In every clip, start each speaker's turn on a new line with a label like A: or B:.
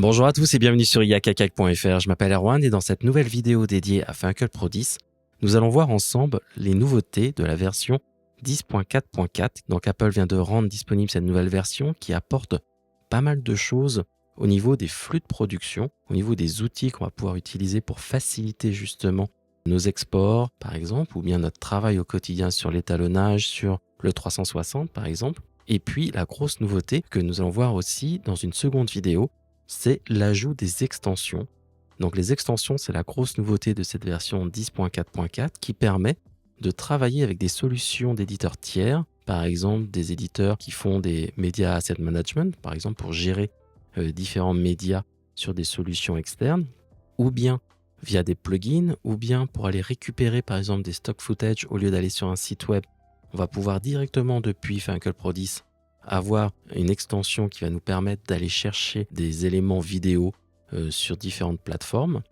A: Bonjour à tous et bienvenue sur iacacag.fr. Je m'appelle Erwan et dans cette nouvelle vidéo dédiée à Final Cut Pro 10, nous allons voir ensemble les nouveautés de la version 10.4.4. Donc Apple vient de rendre disponible cette nouvelle version qui apporte pas mal de choses au niveau des flux de production, au niveau des outils qu'on va pouvoir utiliser pour faciliter justement nos exports par exemple, ou bien notre travail au quotidien sur l'étalonnage, sur le 360 par exemple. Et puis la grosse nouveauté que nous allons voir aussi dans une seconde vidéo, c'est l'ajout des extensions. Donc les extensions, c'est la grosse nouveauté de cette version 10.4.4 qui permet de travailler avec des solutions d'éditeurs tiers, par exemple des éditeurs qui font des media asset management, par exemple pour gérer différents médias sur des solutions externes, ou bien via des plugins, ou bien pour aller récupérer par exemple des stock footage au lieu d'aller sur un site web. On va pouvoir directement depuis Final Cut Pro 10 avoir une extension qui va nous permettre d'aller chercher des éléments vidéo sur différentes plateformes.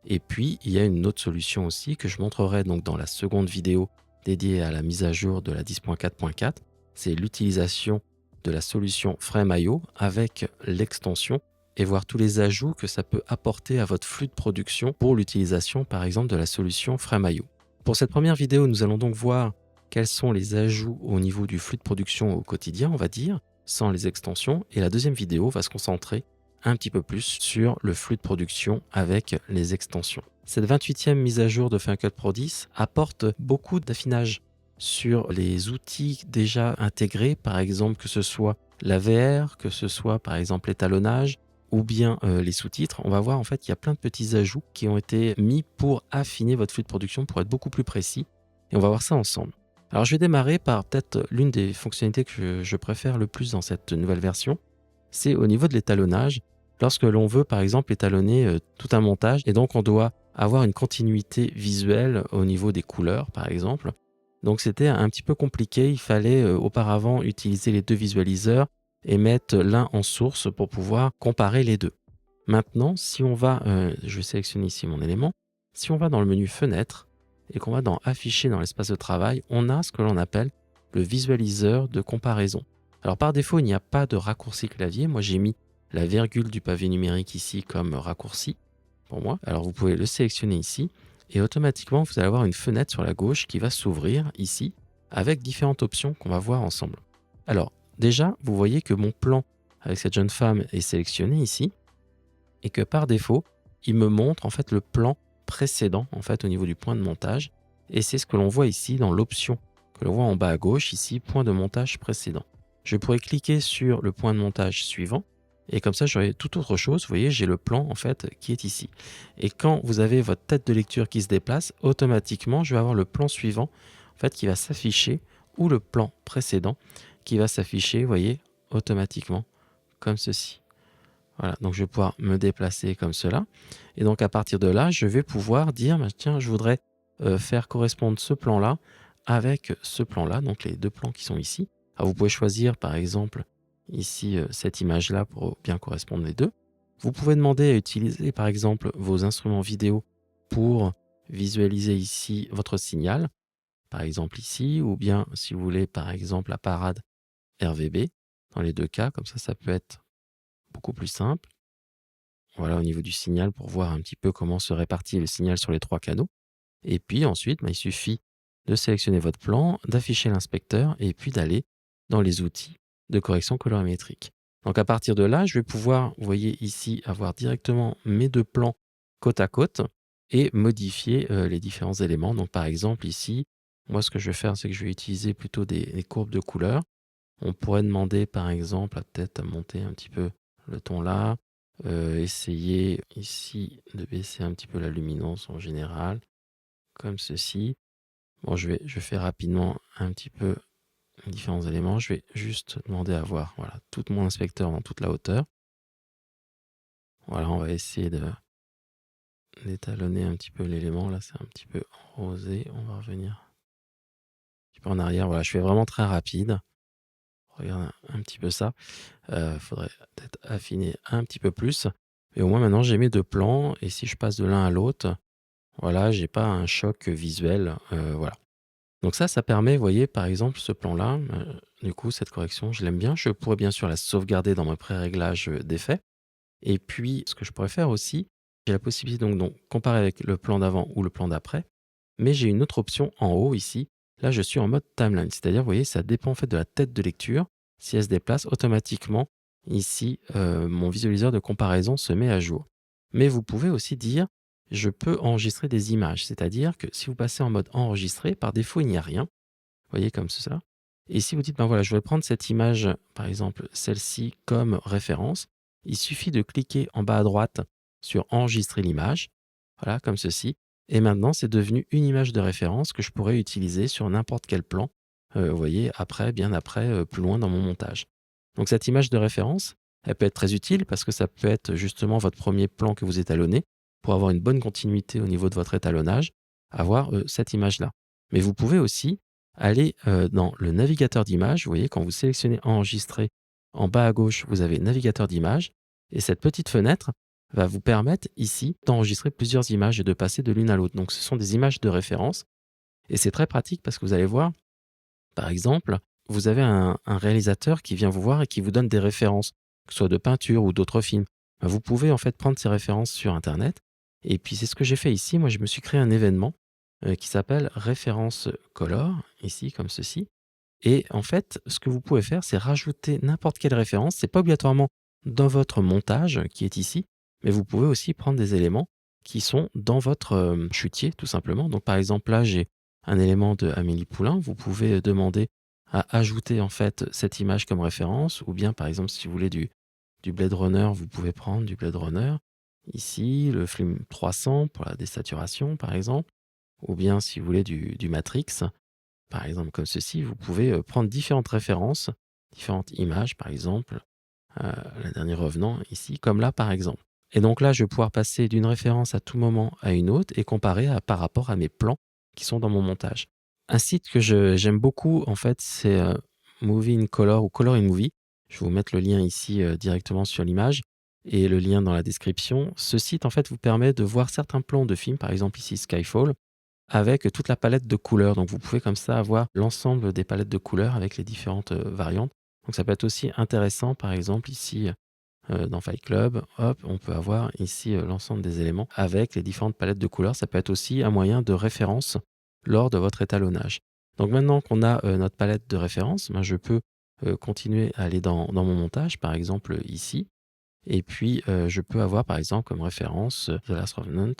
A: Et puis, il y a une autre solution aussi que je montrerai donc dans la seconde vidéo dédiée à la mise à jour de la 10.4.4. C'est l'utilisation de la solution Frame.io avec l'extension et voir tous les ajouts que ça peut apporter à votre flux de production pour l'utilisation par exemple de la solution Frame.io. Pour cette première vidéo, nous allons donc voir quels sont les ajouts au niveau du flux de production au quotidien, on va dire, sans les extensions. Et la deuxième vidéo va se concentrer un petit peu plus sur le flux de production avec les extensions. Cette 28e mise à jour de Final Cut Pro 10 apporte beaucoup d'affinage sur les outils déjà intégrés, par exemple que ce soit la VR, que ce soit par exemple l'étalonnage ou bien les sous-titres. On va voir en fait qu'il y a plein de petits ajouts qui ont été mis pour affiner votre flux de production, pour être beaucoup plus précis. Et on va voir ça ensemble. Alors je vais démarrer par peut-être l'une des fonctionnalités que je préfère le plus dans cette nouvelle version, c'est au niveau de l'étalonnage. Lorsque l'on veut par exemple étalonner tout un montage et donc on doit avoir une continuité visuelle au niveau des couleurs par exemple. Donc c'était un petit peu compliqué, il fallait auparavant utiliser les deux visualiseurs et mettre l'un en source pour pouvoir comparer les deux. Maintenant, si on va, je vais sélectionner ici mon élément, si on va dans le menu fenêtre, et qu'on va dans afficher dans l'espace de travail, on a ce que l'on appelle le visualiseur de comparaison. Alors par défaut, il n'y a pas de raccourci clavier. Moi, j'ai mis la virgule du pavé numérique ici comme raccourci pour moi. Alors vous pouvez le sélectionner ici et automatiquement, vous allez avoir une fenêtre sur la gauche qui va s'ouvrir ici avec différentes options qu'on va voir ensemble. Alors déjà, vous voyez que mon plan avec cette jeune femme est sélectionné ici et que par défaut, il me montre en fait le plan précédent en fait au niveau du point de montage et c'est ce que l'on voit ici dans l'option que l'on voit en bas à gauche ici, point de montage précédent. Je pourrais cliquer sur le point de montage suivant et comme ça j'aurai toute autre chose. Vous voyez, j'ai le plan en fait qui est ici. Et quand vous avez votre tête de lecture qui se déplace, automatiquement je vais avoir le plan suivant en fait qui va s'afficher ou le plan précédent qui va s'afficher, vous voyez, automatiquement comme ceci. Voilà, donc je vais pouvoir me déplacer comme cela. Et donc à partir de là, je vais pouvoir dire, bah, tiens, je voudrais faire correspondre ce plan-là avec ce plan-là, donc les deux plans qui sont ici. Alors vous pouvez choisir par exemple ici cette image-là pour bien correspondre les deux. Vous pouvez demander à utiliser par exemple vos instruments vidéo pour visualiser ici votre signal, par exemple ici, ou bien si vous voulez par exemple la parade RVB, dans les deux cas, comme ça peut être beaucoup plus simple. Voilà, au niveau du signal pour voir un petit peu comment se répartit le signal sur les trois canaux. Et puis ensuite, il suffit de sélectionner votre plan, d'afficher l'inspecteur et puis d'aller dans les outils de correction colorimétrique. Donc à partir de là, je vais pouvoir, vous voyez ici, avoir directement mes deux plans côte à côte et modifier les différents éléments. Donc par exemple ici, moi ce que je vais faire, c'est que je vais utiliser plutôt des courbes de couleurs. On pourrait demander par exemple peut-être à monter un petit peu le ton là, essayer ici de baisser un petit peu la luminance en général, comme ceci. Bon, je fais rapidement un petit peu les différents éléments. Je vais juste demander à voir voilà, tout mon inspecteur dans toute la hauteur. Voilà, on va essayer d'étalonner un petit peu l'élément. Là, c'est un petit peu rosé. On va revenir un petit peu en arrière. Voilà, je fais vraiment très rapide. Regarde un petit peu ça. Faudrait peut-être affiner un petit peu plus. Mais au moins maintenant, j'ai mes deux plans. Et si je passe de l'un à l'autre, voilà, j'ai pas un choc visuel. Voilà. Donc ça permet, vous voyez, par exemple, ce plan-là, du coup, cette correction, je l'aime bien. Je pourrais bien sûr la sauvegarder dans mes pré-réglages d'effets. Et puis, ce que je pourrais faire aussi, j'ai la possibilité donc comparer avec le plan d'avant ou le plan d'après, mais j'ai une autre option en haut ici. Là, je suis en mode timeline, c'est-à-dire, vous voyez, ça dépend en fait de la tête de lecture. Si elle se déplace, automatiquement, ici, mon visualiseur de comparaison se met à jour. Mais vous pouvez aussi dire, je peux enregistrer des images, c'est-à-dire que si vous passez en mode enregistrer, par défaut, il n'y a rien. Vous voyez comme cela. Et si vous dites, ben voilà, je vais prendre cette image, par exemple celle-ci, comme référence, il suffit de cliquer en bas à droite sur enregistrer l'image, voilà, comme ceci. Et maintenant, c'est devenu une image de référence que je pourrais utiliser sur n'importe quel plan, vous voyez, après, bien après, plus loin dans mon montage. Donc cette image de référence, elle peut être très utile parce que ça peut être justement votre premier plan que vous étalonnez pour avoir une bonne continuité au niveau de votre étalonnage, avoir cette image-là. Mais vous pouvez aussi aller dans le navigateur d'images. Vous voyez, quand vous sélectionnez enregistrer, en bas à gauche, vous avez navigateur d'images. Et cette petite fenêtre va vous permettre ici d'enregistrer plusieurs images et de passer de l'une à l'autre. Donc ce sont des images de référence. Et c'est très pratique parce que vous allez voir, par exemple, vous avez un réalisateur qui vient vous voir et qui vous donne des références, que ce soit de peinture ou d'autres films. Ben, vous pouvez en fait prendre ces références sur Internet. Et puis c'est ce que j'ai fait ici. Moi, je me suis créé un événement qui s'appelle référence color, ici comme ceci. Et en fait, ce que vous pouvez faire, c'est rajouter n'importe quelle référence. C'est pas obligatoirement dans votre montage qui est ici, mais vous pouvez aussi prendre des éléments qui sont dans votre chutier, tout simplement. Donc, par exemple, là, j'ai un élément de Amélie Poulain. Vous pouvez demander à ajouter en fait cette image comme référence, ou bien, par exemple, si vous voulez du Blade Runner, vous pouvez prendre du Blade Runner. Ici, le film 300 pour la désaturation, par exemple, ou bien si vous voulez du Matrix, par exemple, comme ceci, vous pouvez prendre différentes références, différentes images, par exemple, la dernière revenant ici, comme là, par exemple. Et donc là, je vais pouvoir passer d'une référence à tout moment à une autre et comparer par rapport à mes plans qui sont dans mon montage. Un site que j'aime beaucoup, en fait, c'est Movie in Color ou Color in Movie. Je vais vous mettre le lien ici directement sur l'image et le lien dans la description. Ce site, en fait, vous permet de voir certains plans de films, par exemple ici Skyfall, avec toute la palette de couleurs. Donc vous pouvez comme ça avoir l'ensemble des palettes de couleurs avec les différentes variantes. Donc ça peut être aussi intéressant, par exemple ici dans Fight Club, hop, on peut avoir ici l'ensemble des éléments avec les différentes palettes de couleurs. Ça peut être aussi un moyen de référence lors de votre étalonnage. Donc maintenant qu'on a notre palette de référence, ben, je peux continuer à aller dans mon montage, par exemple ici. Et puis, je peux avoir par exemple comme référence The Last Revenant,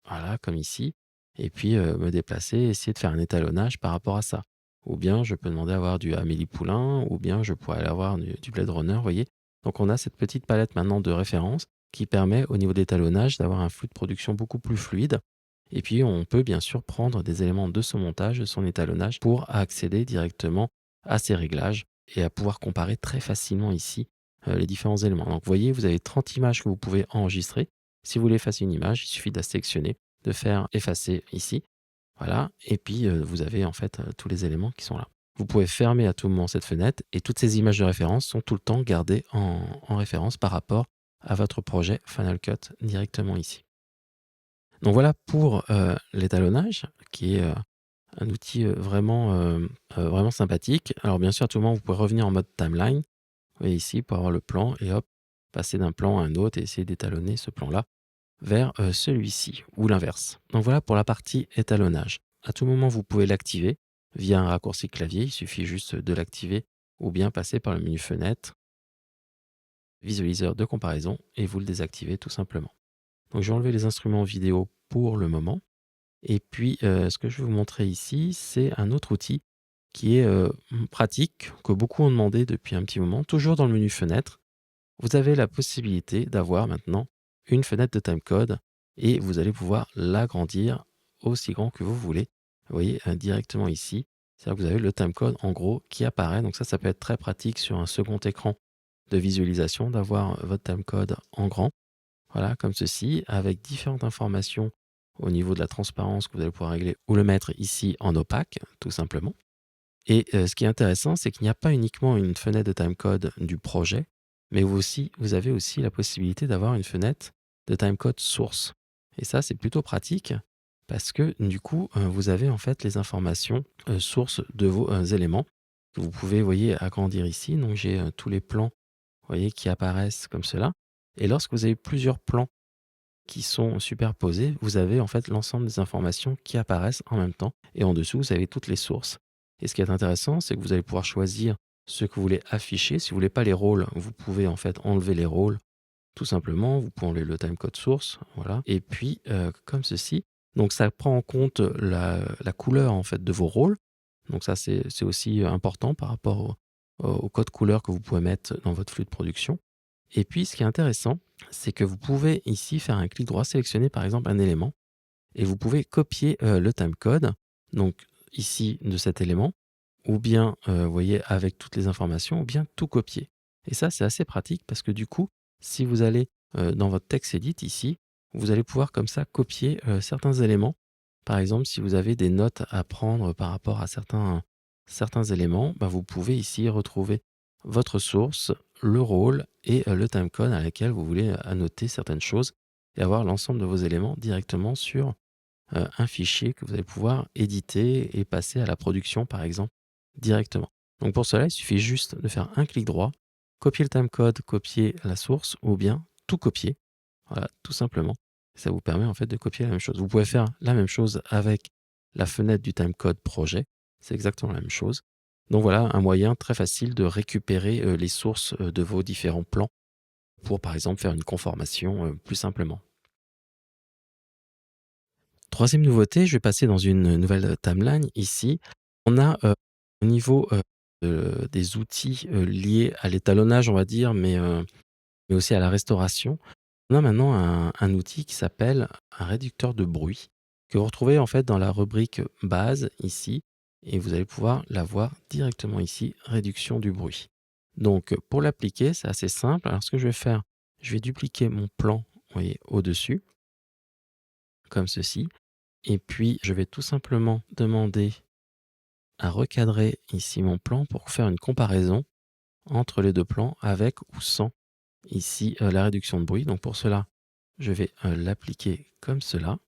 A: voilà, comme ici. Et puis, me déplacer, essayer de faire un étalonnage par rapport à ça. Ou bien je peux demander à avoir du Amélie Poulain, ou bien je pourrais aller avoir du Blade Runner, vous voyez? Donc on a cette petite palette maintenant de références qui permet au niveau d'étalonnage d'avoir un flux de production beaucoup plus fluide. Et puis on peut bien sûr prendre des éléments de son montage, de son étalonnage pour accéder directement à ces réglages et à pouvoir comparer très facilement ici les différents éléments. Donc vous voyez, vous avez 30 images que vous pouvez enregistrer. Si vous voulez effacer une image, il suffit de la sélectionner, de faire effacer ici. Voilà. Et puis vous avez en fait tous les éléments qui sont là. Vous pouvez fermer à tout moment cette fenêtre et toutes ces images de référence sont tout le temps gardées en référence par rapport à votre projet Final Cut directement ici. Donc voilà pour l'étalonnage qui est un outil vraiment sympathique. Alors bien sûr, à tout moment, vous pouvez revenir en mode timeline. Vous voyez ici, pour avoir le plan et hop, passer d'un plan à un autre et essayer d'étalonner ce plan-là vers celui-ci ou l'inverse. Donc voilà pour la partie étalonnage. À tout moment, vous pouvez l'activer via un raccourci clavier. Il suffit juste de l'activer ou bien passer par le menu fenêtre, visualiseur de comparaison et vous le désactivez tout simplement. Donc je vais enlever les instruments vidéo pour le moment. Et puis ce que je vais vous montrer ici, c'est un autre outil qui est pratique, que beaucoup ont demandé depuis un petit moment, toujours dans le menu fenêtre. Vous avez la possibilité d'avoir maintenant une fenêtre de timecode et vous allez pouvoir l'agrandir aussi grand que vous voulez. Vous voyez directement ici, c'est-à-dire que vous avez le timecode en gros qui apparaît. Donc ça peut être très pratique sur un second écran de visualisation d'avoir votre timecode en grand. Voilà, comme ceci, avec différentes informations au niveau de la transparence que vous allez pouvoir régler ou le mettre ici en opaque, tout simplement. Et ce qui est intéressant, c'est qu'il n'y a pas uniquement une fenêtre de timecode du projet, mais vous avez aussi la possibilité d'avoir une fenêtre de timecode source. Et ça, c'est plutôt pratique parce que du coup, vous avez en fait les informations sources de vos éléments que vous pouvez, vous voyez, agrandir ici. Donc j'ai tous les plans, vous voyez, qui apparaissent comme cela. Et lorsque vous avez plusieurs plans qui sont superposés, vous avez en fait l'ensemble des informations qui apparaissent en même temps. Et en dessous, vous avez toutes les sources. Et ce qui est intéressant, c'est que vous allez pouvoir choisir ce que vous voulez afficher. Si vous voulez pas les rôles, vous pouvez en fait enlever les rôles tout simplement. Vous pouvez enlever le timecode source, voilà. Et puis comme ceci. Donc ça prend en compte la couleur en fait de vos rôles. Donc ça c'est aussi important par rapport au code couleur que vous pouvez mettre dans votre flux de production. Et puis ce qui est intéressant, c'est que vous pouvez ici faire un clic droit, sélectionner par exemple un élément et vous pouvez copier le timecode, donc ici de cet élément, ou bien, vous voyez, avec toutes les informations, ou bien tout copier. Et ça, c'est assez pratique parce que du coup, si vous allez dans votre texte edit ici, vous allez pouvoir comme ça copier certains éléments. Par exemple, si vous avez des notes à prendre par rapport à certains éléments, bah, vous pouvez ici retrouver votre source, le rôle et le timecode à laquelle vous voulez annoter certaines choses et avoir l'ensemble de vos éléments directement sur un fichier que vous allez pouvoir éditer et passer à la production, par exemple, directement. Donc pour cela, il suffit juste de faire un clic droit, copier le timecode, copier la source, ou bien tout copier. Voilà, tout simplement. Ça vous permet en fait de copier la même chose. Vous pouvez faire la même chose avec la fenêtre du timecode projet. C'est exactement la même chose. Donc voilà, un moyen très facile de récupérer les sources de vos différents plans pour, par exemple, faire une conformation plus simplement. Troisième nouveauté, je vais passer dans une nouvelle timeline ici. On a, au niveau, des outils, liés à l'étalonnage, on va dire, mais aussi à la restauration, on a maintenant un outil qui s'appelle un réducteur de bruit, que vous retrouvez en fait dans la rubrique base ici et vous allez pouvoir l'avoir directement ici, réduction du bruit. Donc, pour l'appliquer, c'est assez simple. Alors ce que je vais faire, je vais dupliquer mon plan, vous voyez, au-dessus, comme ceci. Et puis, je vais tout simplement demander à recadrer ici mon plan pour faire une comparaison entre les deux plans avec ou sans ici la réduction de bruit. Donc pour cela, je vais l'appliquer comme cela.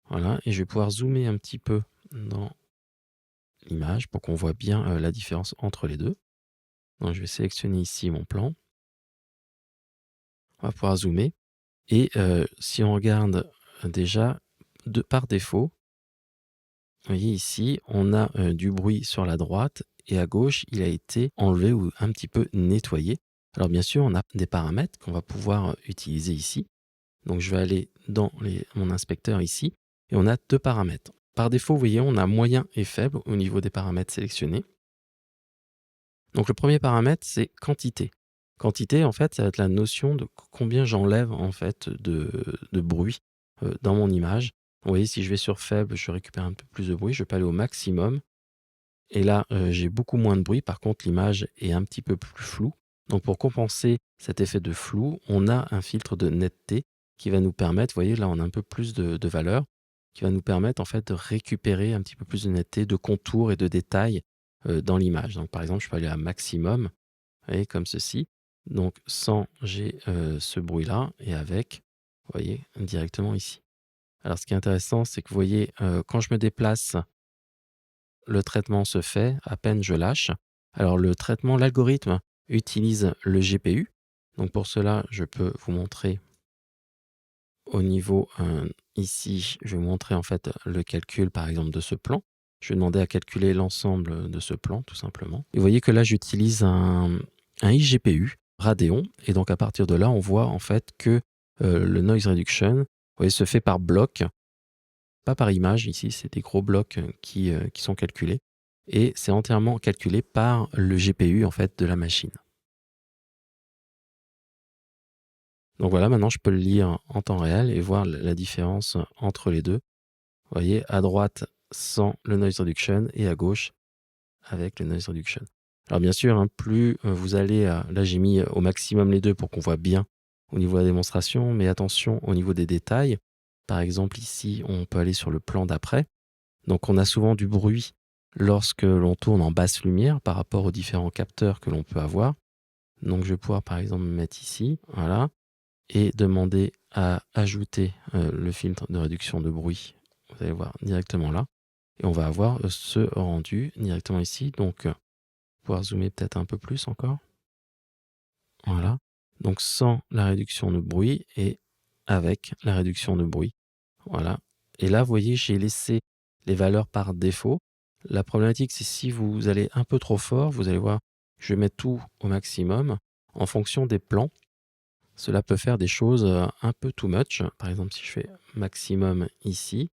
A: Voilà, et je vais pouvoir zoomer un petit peu dans l'image pour qu'on voit bien la différence entre les deux. Donc je vais sélectionner ici mon plan. On va pouvoir zoomer. Et si on regarde déjà, par défaut, vous voyez ici, on a du bruit sur la droite et à gauche, il a été enlevé ou un petit peu nettoyé. Alors bien sûr, on a des paramètres qu'on va pouvoir utiliser ici. Donc je vais aller dans mon inspecteur ici et on a deux paramètres. Par défaut, vous voyez, on a moyen et faible au niveau des paramètres sélectionnés. Donc le premier paramètre, c'est quantité. Quantité, en fait, ça va être la notion de combien j'enlève en fait de bruit dans mon image. Vous voyez, si je vais sur faible, je récupère un peu plus de bruit. Je peux aller au maximum. Et là, j'ai beaucoup moins de bruit. Par contre, l'image est un petit peu plus floue. Donc pour compenser cet effet de flou, on a un filtre de netteté qui va nous permettre, vous voyez, là, on a un peu plus de valeur, qui va nous permettre en fait de récupérer un petit peu plus de netteté, de contours et de détails dans l'image. Donc par exemple, je peux aller à maximum, vous voyez, comme ceci. Donc sans, j'ai ce bruit-là et avec, vous voyez, directement ici. Alors ce qui est intéressant, c'est que vous voyez, quand je me déplace, le traitement se fait, à peine je lâche. Alors le traitement, l'algorithme utilise le GPU. Donc pour cela, je peux vous montrer au niveau ici, je vais vous montrer en fait le calcul par exemple de ce plan. Je vais demander à calculer l'ensemble de ce plan tout simplement. Et vous voyez que là, j'utilise un iGPU Radeon. Et donc à partir de là, on voit en fait que le noise reduction, vous voyez, se fait par bloc, pas par image. Ici, c'est des gros blocs qui sont calculés. Et c'est entièrement calculé par le GPU en fait de la machine. Donc voilà, maintenant je peux le lire en temps réel et voir la différence entre les deux. Vous voyez, à droite sans le noise reduction et à gauche avec le noise reduction. Alors bien sûr, hein, plus vous allez là j'ai mis au maximum les deux pour qu'on voit bien au niveau de la démonstration, mais attention au niveau des détails. Par exemple ici, on peut aller sur le plan d'après. Donc on a souvent du bruit lorsque l'on tourne en basse lumière par rapport aux différents capteurs que l'on peut avoir. Donc je vais pouvoir par exemple me mettre ici, voilà, et demander à ajouter le filtre de réduction de bruit. Vous allez voir directement là. Et on va avoir ce rendu directement ici. Donc pouvoir zoomer peut-être un peu plus encore. Voilà. donc sans la réduction de bruit et avec la réduction de bruit. Voilà. Et là, vous voyez, j'ai laissé les valeurs par défaut. La problématique, c'est si vous allez un peu trop fort, vous allez voir, je vais mettre tout au maximum en fonction des plans. Cela peut faire des choses un peu too much. Par exemple, si je fais maximum ici,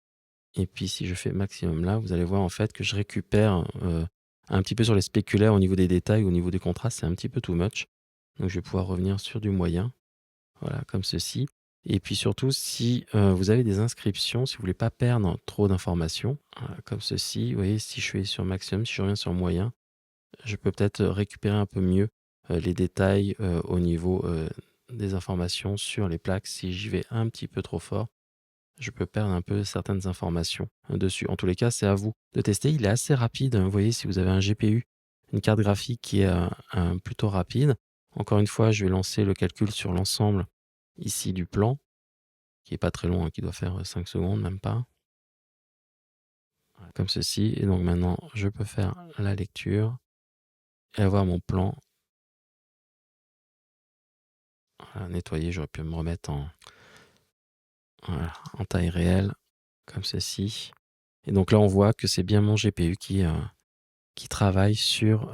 A: et puis si je fais maximum là, vous allez voir en fait que je récupère un petit peu sur les spéculaires au niveau des détails, au niveau des contrastes, c'est un petit peu too much. Donc je vais pouvoir revenir sur du moyen, voilà, comme ceci. Et puis surtout, si vous avez des inscriptions, si vous voulez pas perdre trop d'informations, voilà, comme ceci, vous voyez, si je fais sur maximum, si je reviens sur moyen, je peux peut-être récupérer un peu mieux les détails au niveau des informations sur les plaques. Si j'y vais un petit peu trop fort, je peux perdre un peu certaines informations dessus. En tous les cas, c'est à vous de tester. Il est assez rapide. Vous voyez, si vous avez un GPU, une carte graphique qui est plutôt rapide. Encore une fois, je vais lancer le calcul sur l'ensemble ici du plan, qui est pas très long, hein, qui doit faire 5 secondes, même pas. Voilà, comme ceci. Et donc maintenant, je peux faire la lecture et avoir mon plan. Voilà, nettoyer, j'aurais pu me remettre voilà, en taille réelle, comme ceci. Et donc là, on voit que c'est bien mon GPU qui travaille sur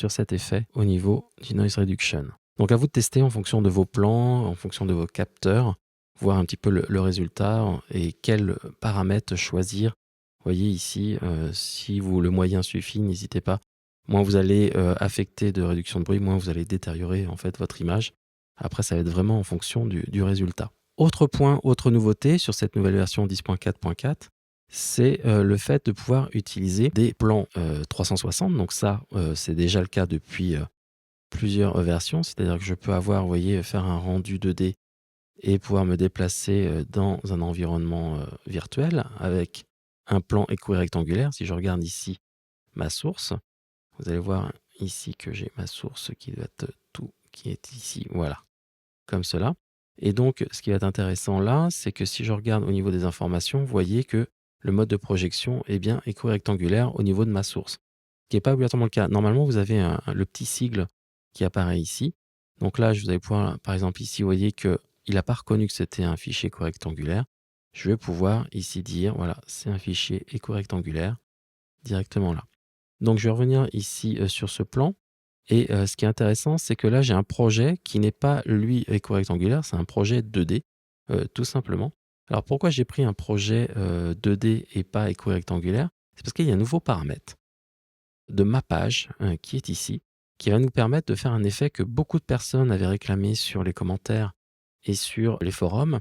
A: cet effet au niveau du noise reduction. Donc à vous de tester en fonction de vos plans, en fonction de vos capteurs, voir un petit peu le résultat et quels paramètres choisir. Vous voyez ici, si le moyen suffit, n'hésitez pas. Moins vous allez affecter de réduction de bruit, moins vous allez détériorer en fait votre image. Après, ça va être vraiment en fonction du résultat. Autre point, autre nouveauté sur cette nouvelle version 10.4.4, c'est le fait de pouvoir utiliser des plans 360. Donc ça, c'est déjà le cas depuis plusieurs versions. C'est-à-dire que je peux avoir, vous voyez, faire un rendu 2D et pouvoir me déplacer dans un environnement virtuel avec un plan équirectangulaire. Si je regarde ici ma source, vous allez voir ici que j'ai ma source qui doit être tout, qui est ici, voilà, comme cela. Et donc, ce qui va être intéressant là, c'est que si je regarde au niveau des informations, vous voyez que le mode de projection est bien équirectangulaire au niveau de ma source, ce qui n'est pas obligatoirement le cas. Normalement, vous avez le petit sigle qui apparaît ici. Donc là, vous allez pouvoir, par exemple ici, vous voyez qu'il n'a pas reconnu que c'était un fichier équirectangulaire. Je vais pouvoir ici dire, voilà, c'est un fichier équirectangulaire directement là. Donc, je vais revenir ici sur ce plan. Et ce qui est intéressant, c'est que là, j'ai un projet qui n'est pas, lui, équirectangulaire, c'est un projet 2D, tout simplement. Alors, pourquoi j'ai pris un projet 2D et pas équirectangulaire? C'est parce qu'il y a un nouveau paramètre de mappage qui est ici, qui va nous permettre de faire un effet que beaucoup de personnes avaient réclamé sur les commentaires et sur les forums.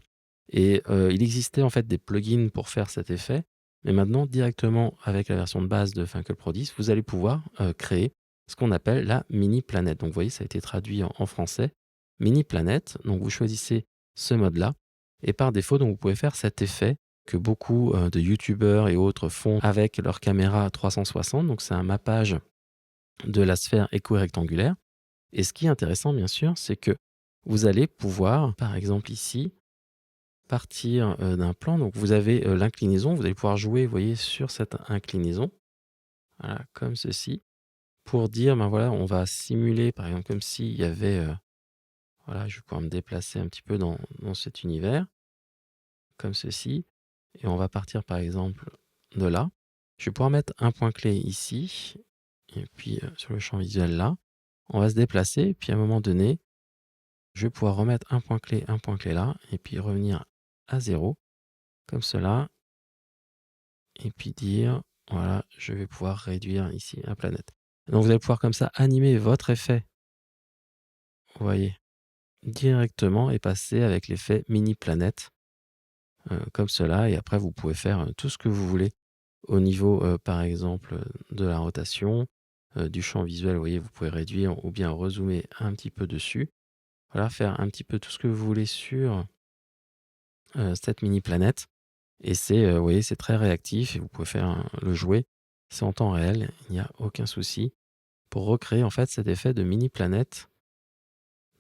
A: Et il existait en fait des plugins pour faire cet effet, mais maintenant, directement avec la version de base de Final Pro 10, vous allez pouvoir créer ce qu'on appelle la mini planète. Donc vous voyez, ça a été traduit en français. Mini planète, donc vous choisissez ce mode-là, et par défaut, donc vous pouvez faire cet effet que beaucoup de youtubeurs et autres font avec leur caméra 360. Donc c'est un mappage de la sphère équirectangulaire. Et ce qui est intéressant, bien sûr, c'est que vous allez pouvoir, par exemple ici, partir d'un plan. Donc vous avez l'inclinaison, vous allez pouvoir jouer, vous voyez, sur cette inclinaison, voilà, comme ceci, pour dire, ben voilà, on va simuler, par exemple, comme s'il y avait, voilà, je vais pouvoir me déplacer un petit peu dans cet univers, comme ceci, et on va partir, par exemple, de là. Je vais pouvoir mettre un point clé ici, et puis sur le champ visuel là. On va se déplacer, et puis à un moment donné, je vais pouvoir remettre un point clé là, et puis revenir à 0, comme cela, et puis dire, voilà, je vais pouvoir réduire ici la planète. Donc vous allez pouvoir comme ça animer votre effet, vous voyez, directement et passer avec l'effet mini planète, comme cela, et après vous pouvez faire tout ce que vous voulez au niveau, par exemple, de la rotation, du champ visuel, vous voyez, vous pouvez réduire ou bien rezoomer un petit peu dessus. Voilà, faire un petit peu tout ce que vous voulez sur cette mini planète. Et c'est, vous voyez, c'est très réactif et vous pouvez faire le jouer. C'est en temps réel, il n'y a aucun souci pour recréer en fait cet effet de mini planète.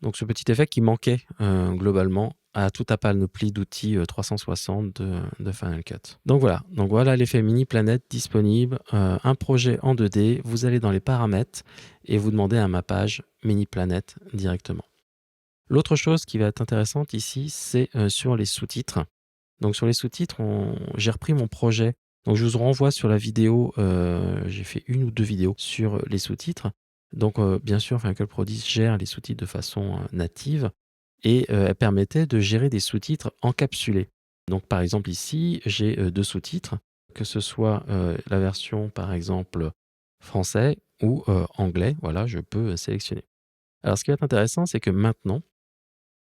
A: Donc ce petit effet qui manquait globalement à toute la panoplie d'outils 360 de Final Cut. Donc voilà l'effet mini planète disponible, un projet en 2D, vous allez dans les paramètres et vous demandez un mappage mini planète directement. L'autre chose qui va être intéressante ici, c'est sur les sous-titres. Donc sur les sous-titres, j'ai repris mon projet. Donc je vous renvoie sur la vidéo, j'ai fait 1 ou 2 vidéos sur les sous-titres. Donc bien sûr, Final Pro 10 gère les sous-titres de façon native et elle permettait de gérer des sous-titres encapsulés. Donc par exemple ici, j'ai 2 sous-titres, que ce soit la version par exemple français ou anglais. Voilà, je peux sélectionner. Alors ce qui va être intéressant, c'est que maintenant,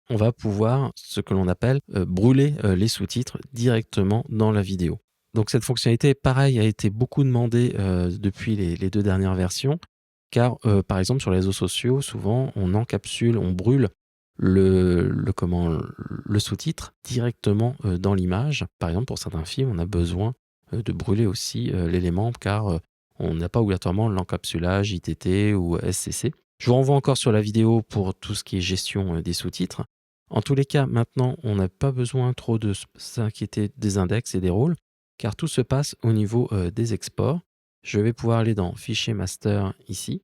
A: on va pouvoir, ce que l'on appelle, brûler, les sous-titres directement dans la vidéo. Donc cette fonctionnalité, pareil, a été beaucoup demandée, depuis les 2 dernières versions, car, par exemple, sur les réseaux sociaux, souvent, on encapsule, on brûle le sous-titre directement, dans l'image. Par exemple, pour certains films, on a besoin, de brûler aussi, l'élément car, on n'a pas obligatoirement l'encapsulage ITT ou SCC. Je vous renvoie encore sur la vidéo pour tout ce qui est gestion, des sous-titres. En tous les cas, maintenant, on n'a pas besoin trop de s'inquiéter des index et des rôles, car tout se passe au niveau des exports. Je vais pouvoir aller dans Fichier master ici,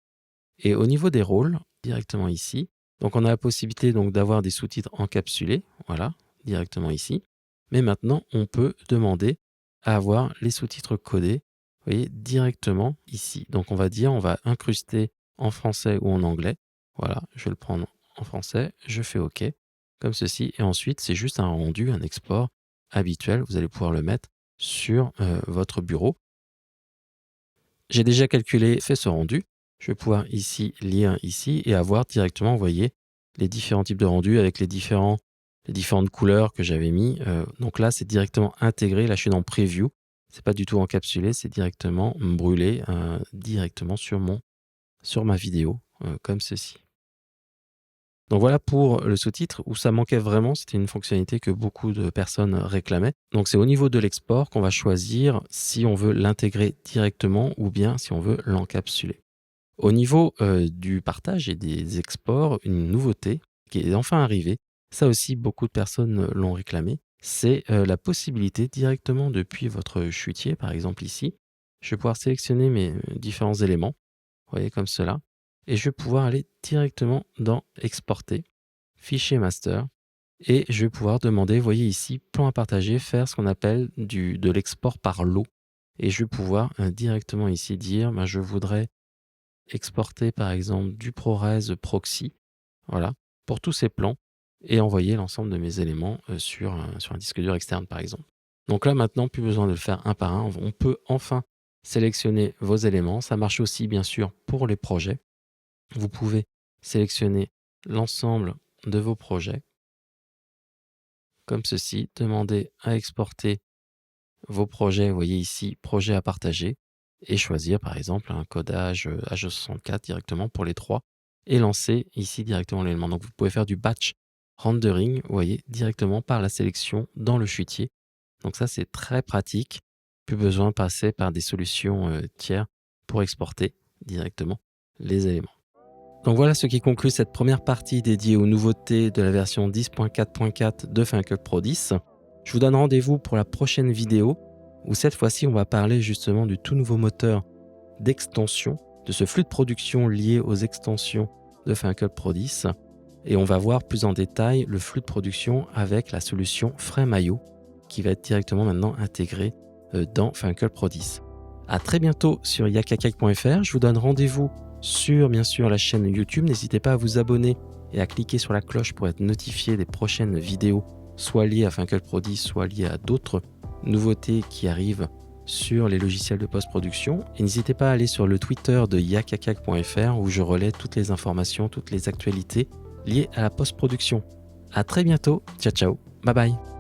A: et au niveau des rôles, directement ici. Donc on a la possibilité donc d'avoir des sous-titres encapsulés, voilà, directement ici. Mais maintenant, on peut demander à avoir les sous-titres codés, vous voyez, directement ici. Donc on va dire, on va incruster en français ou en anglais. Voilà, je vais le prendre en français, je fais OK, comme ceci. Et ensuite, c'est juste un rendu, un export habituel. Vous allez pouvoir le mettre sur votre bureau. J'ai déjà calculé, fait ce rendu. Je vais pouvoir ici lire ici et avoir directement, vous voyez, les différents types de rendus avec les différentes couleurs que j'avais mis. Donc là, c'est directement intégré. Là, je suis dans Preview. C'est pas du tout encapsulé, c'est directement brûlé directement sur ma vidéo, comme ceci. Donc voilà pour le sous-titre où ça manquait vraiment, c'était une fonctionnalité que beaucoup de personnes réclamaient. Donc c'est au niveau de l'export qu'on va choisir si on veut l'intégrer directement ou bien si on veut l'encapsuler. Au niveau du partage et des exports, une nouveauté qui est enfin arrivée, ça aussi beaucoup de personnes l'ont réclamé, c'est la possibilité directement depuis votre chutier, par exemple ici, je vais pouvoir sélectionner mes différents éléments, vous voyez comme cela, et je vais pouvoir aller directement dans Exporter, Fichier master, et je vais pouvoir demander, vous voyez ici, plan à partager, faire ce qu'on appelle de l'export par lot, et je vais pouvoir directement ici dire, je voudrais exporter par exemple du ProRes proxy, voilà, pour tous ces plans, et envoyer l'ensemble de mes éléments sur un disque dur externe par exemple. Donc là maintenant, plus besoin de le faire un par un, on peut enfin sélectionner vos éléments. Ça marche aussi bien sûr pour les projets. Vous pouvez sélectionner l'ensemble de vos projets, comme ceci, demander à exporter vos projets, vous voyez ici, projet à partager, et choisir par exemple un codage H264 directement pour les 3 et lancer ici directement l'élément. Donc vous pouvez faire du batch rendering, vous voyez, directement par la sélection dans le chutier. Donc ça, c'est très pratique. Plus besoin de passer par des solutions tiers pour exporter directement les éléments. Donc voilà ce qui conclut cette première partie dédiée aux nouveautés de la version 10.4.4 de Final Cut Pro 10. Je vous donne rendez-vous pour la prochaine vidéo où cette fois-ci on va parler justement du tout nouveau moteur d'extension, de ce flux de production lié aux extensions de Final Cut Pro 10, et on va voir plus en détail le flux de production avec la solution Frame.io qui va être directement maintenant intégrée dans Final Cut Pro 10. À très bientôt sur yakakak.fr. Je vous donne rendez-vous sur bien sûr la chaîne YouTube. N'hésitez pas à vous abonner et à cliquer sur la cloche pour être notifié des prochaines vidéos, soit liées à Final Cut Pro 10, soit liées à d'autres nouveautés qui arrivent sur les logiciels de post-production. Et n'hésitez pas à aller sur le Twitter de yakakak.fr où je relais toutes les informations, toutes les actualités liées à la post-production. À très bientôt. Ciao ciao. Bye bye.